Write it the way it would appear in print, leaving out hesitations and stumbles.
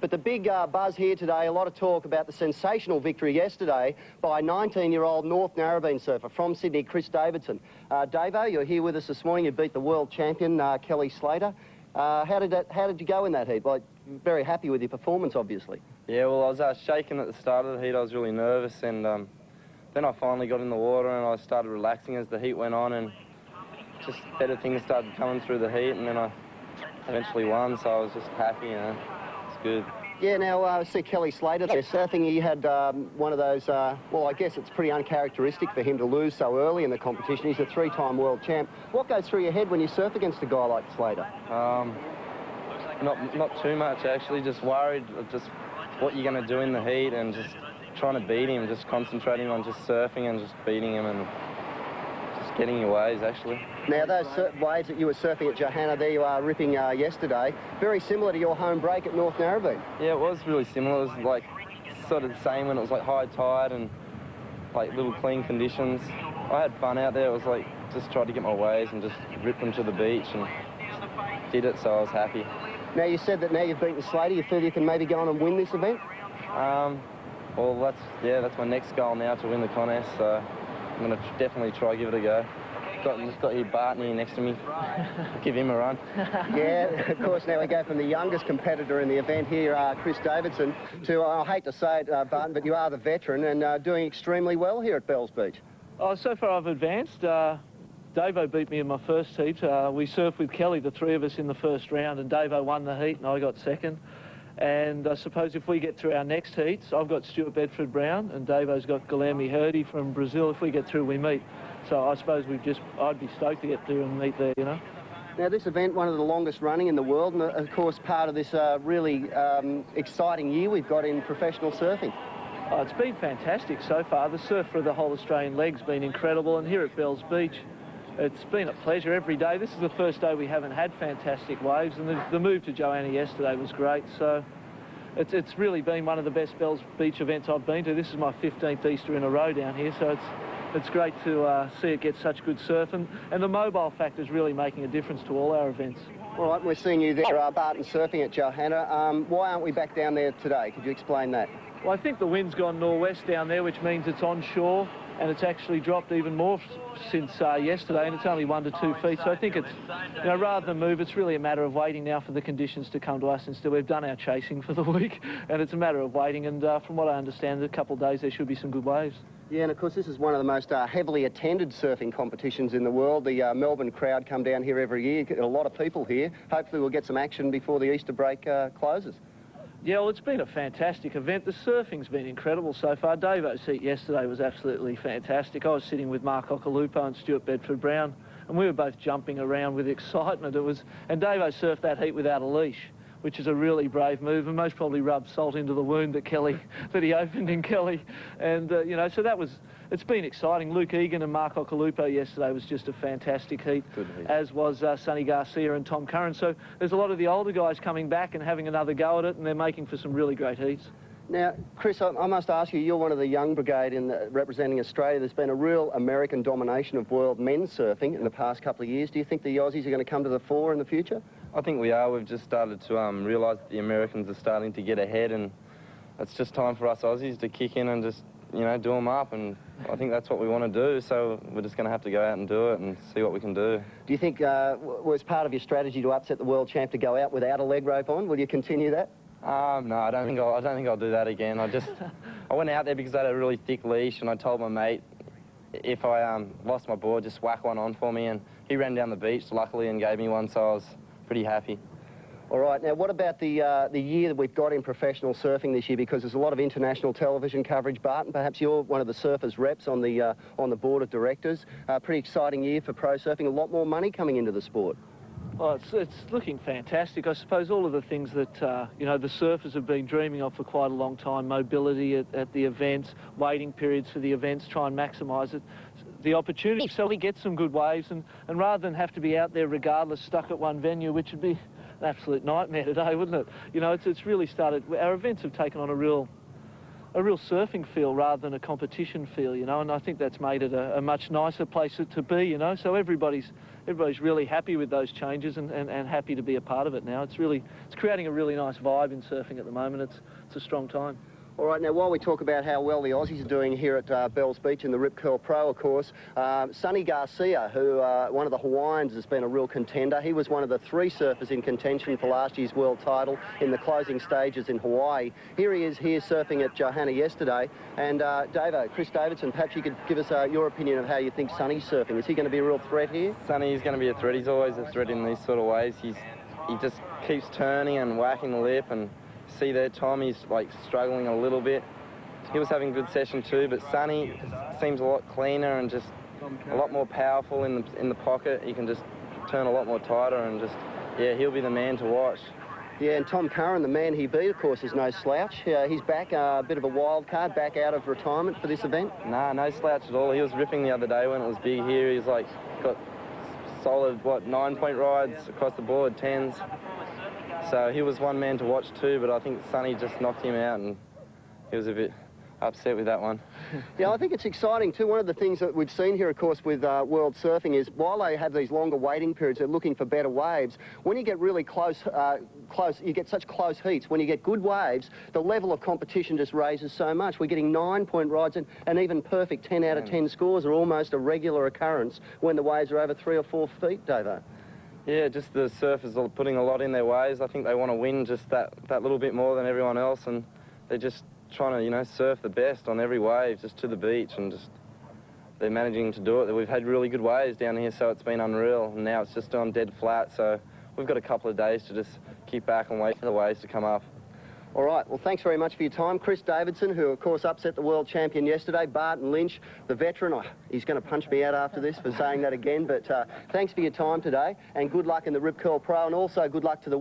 But the big buzz here today, a lot of talk about the sensational victory yesterday by 19-year-old North Narrabeen surfer from Sydney, Chris Davidson. Davo, you're here with us this morning. You beat the world champion, Kelly Slater. How did you go in that heat? Like, very happy with your performance, obviously. Yeah, well, I was shaking at the start of the heat. I was really nervous, and then I finally got in the water and I started relaxing as the heat went on, and just better things started coming through the heat, and then I eventually won, so I was just happy, you know. It's good. Yeah, now, I see Kelly Slater there surfing. He had one of those, well, I guess it's pretty uncharacteristic for him to lose so early in the competition. He's a three-time world champ. What goes through your head when you surf against a guy like Slater? Not too much, actually. Just worried of just what you're going to do in the heat and just trying to beat him, just concentrating on just surfing and just beating him and just getting your waves, actually. Now, those waves that you were surfing at JOHANNA, there you are ripping yesterday, very similar to your home break at North Narrabeen. Yeah, it was really similar. It was like sort of the same when it was like high tide and like little clean conditions. I had fun out there. It was like just tried to get my waves and just rip them to the beach and did it, so I was happy. Now, you said that now you've beaten Slater, you feel you can maybe go on and win this event? Well, that's my next goal now, to win the contest, so I'm going to definitely try give it a go. Just got here Barton here next to me. Give him a run. Yeah, of course, now we go from the youngest competitor in the event here, Chris Davidson, to, I hate to say it, Barton, but you are the veteran and doing extremely well here at Bells Beach. Oh, so far I've advanced. Davo beat me in my first heat. We surfed with Kelly, the three of us, in the first round, and Davo won the heat and I got second. And I suppose if we get through our next heats, I've got Stuart Bedford-Brown and Davo's got Guilherme Hurdy from Brazil. If we get through, we meet. So I suppose I'd be stoked to get through and meet there, you know. Now, this event, one of the longest running in the world, and of course part of this really exciting year we've got in professional surfing. Oh, it's been fantastic so far. The surf for the whole Australian leg's been incredible, and here at Bells Beach, it's been a pleasure every day. This is the first day we haven't had fantastic waves, and the move to JOHANNA yesterday was great. So it's really been one of the best Bells Beach events I've been to. This is my 15th Easter in a row down here, so it's great to see it get such good surf, and the mobile factor is really making a difference to all our events. All right, we're seeing you there, Barton, surfing at JOHANNA. Why aren't we back down there today? Could you explain that? Well, I think the wind's gone northwest down there, which means it's onshore, and it's actually dropped even more since yesterday, and it's only 1 to 2 feet. So I think it's, you know, rather than move, it's really a matter of waiting now for the conditions to come to us. Instead, we've done our chasing for the week, and it's a matter of waiting. And from what I understand, in a couple of days there should be some good waves. Yeah, and of course this is one of the most heavily attended surfing competitions in the world. The Melbourne crowd come down here every year. A lot of people here. Hopefully we'll get some action before the Easter break closes. Yeah, well, it's been a fantastic event. The surfing's been incredible so far. Davo's heat yesterday was absolutely fantastic. I was sitting with Mark Occhilupo and Stuart Bedford-Brown, and we were both jumping around with excitement. And Davo surfed that heat without a leash, which is a really brave move, and most probably rubbed salt into the wound that he opened in Kelly. And, you know, so it's been exciting. Luke Egan and Mark Occhilupo yesterday was just a fantastic heat, as was Sonny Garcia and Tom Curren. So there's a lot of the older guys coming back and having another go at it, and they're making for some really great heats. Now, Chris, I must ask you, you're one of the young brigade representing Australia. There's been a real American domination of world men's surfing in the past couple of years. Do you think the Aussies are going to come to the fore in the future? I think we are. We've just started to realise that the Americans are starting to get ahead, and it's just time for us Aussies to kick in and just, you know, do them up, and I think that's what we want to do, so we're just going to have to go out and do it and see what we can do. Do you think was part of your strategy to upset the world champ to go out without a leg rope on? Will you continue that? No, I don't think I'll do that again. I went out there because I had a really thick leash, and I told my mate if I lost my board, just whack one on for me, and he ran down the beach luckily and gave me one, so I was pretty happy. All right, now what about the year that we've got in professional surfing this year? Because there's a lot of international television coverage. Barton, perhaps you're one of the surfers reps on the board of directors. Pretty exciting year for pro surfing. A lot more money coming into the sport. Well, it's looking fantastic. I suppose all of the things that you know, the surfers have been dreaming of for quite a long time: mobility at the events, waiting periods for the events, try and maximise it. The opportunity, so we get some good waves, and rather than have to be out there regardless, stuck at one venue, which would be an absolute nightmare today, wouldn't it? You know, it's really started. Our events have taken on a real a real surfing feel rather than a competition feel, you know, and I think that's made it a much nicer place to be, you know. So everybody's really happy with those changes and happy to be a part of it now. It's creating a really nice vibe in surfing at the moment. It's a strong time. All right, now while we talk about how well the Aussies are doing here at Bells Beach in the Rip Curl Pro, of course, Sonny Garcia, who one of the Hawaiians, has been a real contender. He was one of the 3 surfers in contention for last year's world title in the closing stages in Hawaii. Here he is here surfing at JOHANNA yesterday. And Davo, Chris Davidson, perhaps you could give us your opinion of how you think Sonny's surfing. Is he going to be a real threat here? Sonny is going to be a threat. He's always a threat in these sort of waves. He just keeps turning and whacking the lip, and see there, Tommy's like struggling a little bit. He was having a good session too, but Sonny seems a lot cleaner and just a lot more powerful in the pocket. He can just turn a lot more tighter and just, yeah, he'll be the man to watch. Yeah, and Tom Curren, the man he beat, of course, is no slouch. He's back, a bit of a wild card, back out of retirement for this event. Nah, no slouch at all. He was ripping the other day when it was big here. He's like got solid, 9-point rides across the board, 10s. So he was one man to watch too, but I think Sonny just knocked him out and he was a bit upset with that one. Yeah, I think it's exciting too. One of the things that we've seen here, of course, with world surfing is while they have these longer waiting periods, they're looking for better waves. When you get really close, you get such close heats. When you get good waves, the level of competition just raises so much. We're getting 9-point rides and even perfect 10 out of 10 scores are almost a regular occurrence when the waves are over 3 or 4 feet, Davo. Yeah, just the surfers are putting a lot in their waves. I think they want to win just that little bit more than everyone else, and they're just trying to, you know, surf the best on every wave, just to the beach, and just they're managing to do it. We've had really good waves down here, so it's been unreal, and now it's just on dead flat, so we've got a couple of days to just keep back and wait for the waves to come up. All right, well, thanks very much for your time. Chris Davidson, who, of course, upset the world champion yesterday. Barton Lynch, the veteran. Oh, he's going to punch me out after this for saying that again, but thanks for your time today, and good luck in the Rip Curl Pro, and also good luck to the